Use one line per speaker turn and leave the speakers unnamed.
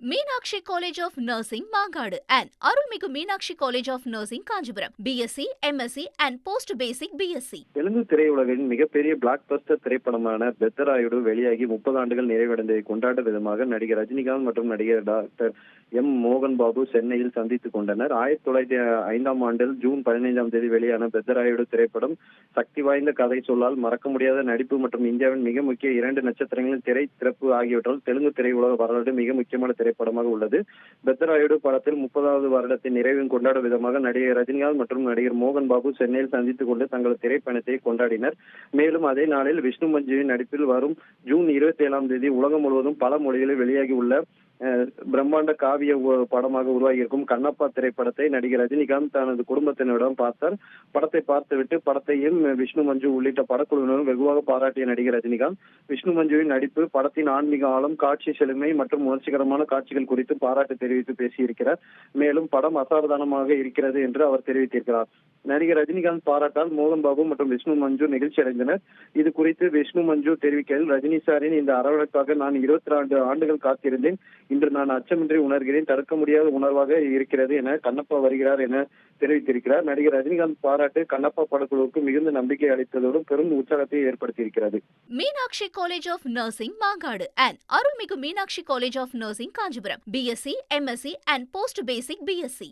Meenakshi College of Nursing, Mangadu and Arulmigu Meenakshi College of Nursing, Kanchipuram. BSc, MSc and Post Basic BSc.
Telugu திரையுலகின் மிகப்பெரிய black Bastar திரைப்படமான பெத்தராயுடு வெளியாகி 30 ஆண்டுகள் நிறைவடைந்ததை கொண்டாடும் விதமாக நடிகர் ரஜினிகாந்த் மற்றும் நடிகர் டாக்டர் எம் மோகன் பாபு சென்னையில் சந்தித்துக் கொண்டனர். 1905ஆம் ஆண்டில் ஜூன் 15ஆம் தேதி வெளியான பெத்தராயுடு திரைப்படம் சக்தி வாய்ந்த கதை சொல்லால், மறக்க முடியாத நடிப்பு மற்றும் இந்தியாவின் மிக முக்கிய 2 நட்சத்திரங்களின் திரை திறப்பு ஆகியவற்றால் தெலுங்கு திரையுலக வரலாறு மிக முக்கியமான திரைப்படமாக உள்ளது. பெத்தராயுடு படத்தில் 30வது வருடத்தின் நிறைவையும் கொண்டாடும் விதமாக நடிகர் ரஜினிகாந்த் மற்றும் நடிகர் மோகன் பாபு சென்னையில் சந்தித்துக் கொண்டு தங்களது திரைப்பயணத்தை கொண்டாடினர். மேலும் அதே நாளில் விஷ்ணு மஞ்சுவின் நடிப்பில் வரும் ஜூன் 27ஆம் தேதி உலகம் முழுவதும் பல மொழிகளில் வெளியாகி உள்ள பிரம்மாண்ட காவிய படமாக உருவாகியிருக்கும் கண்ணப்பா திரைப்படத்தை நடிகர் ரஜினிகாந்த் தனது குடும்பத்தினரிடம் பார்த்தார். படத்தை பார்த்துவிட்டு படத்தையும் விஷ்ணு மஞ்சு உள்ளிட்ட படக்குழுவினரும் வெகுவாக பாராட்டிய நடிகர் ரஜினிகாந்த் விஷ்ணு மஞ்சுவின் நடிப்பு, படத்தின் ஆன்மீக ஆழம், காட்சி செழுமை மற்றும் உணர்ச்சிகரமான காட்சிகள் குறித்து பாராட்டு தெரிவித்து பேசியிருக்கிறார். மேலும் படம் அசாதாரணமாக இருக்கிறது என்று அவர் தெரிவித்திருக்கிறார். நடிகர் ரஜினிகாந்த் பாராட்டால் மோகன் பாபு மற்றும் விஷ்ணு மஞ்சு நெகிழ்ச்சி அடைந்தனர். இது குறித்து விஷ்ணு மஞ்சு தெரிவிக்கையில், ரஜினி சாரின் இந்த அரவணைப்பாக நான் 22 ஆண்டுகள் காத்திருந்தேன். இன்று நான் அச்சமின்றி உணர்கிறேன். தடுக்க முடியாத உணர்வாக இருக்கிறது என கண்ணப்பா வருகிறார் என தெரிவித்திருக்கிறார். நடிகர் ரஜினிகாந்த் பாராட்டு கண்ணப்பா படக்குழுவுக்கு மிகுந்த நம்பிக்கை அளித்ததோடு பெரும் உற்சாகத்தை ஏற்படுத்தியிருக்கிறது.
Meenakshi College of Nursing, Mangadu and Arulmigu Meenakshi College of Nursing, Kanchipuram. BSc, MSc and Post Basic BSc.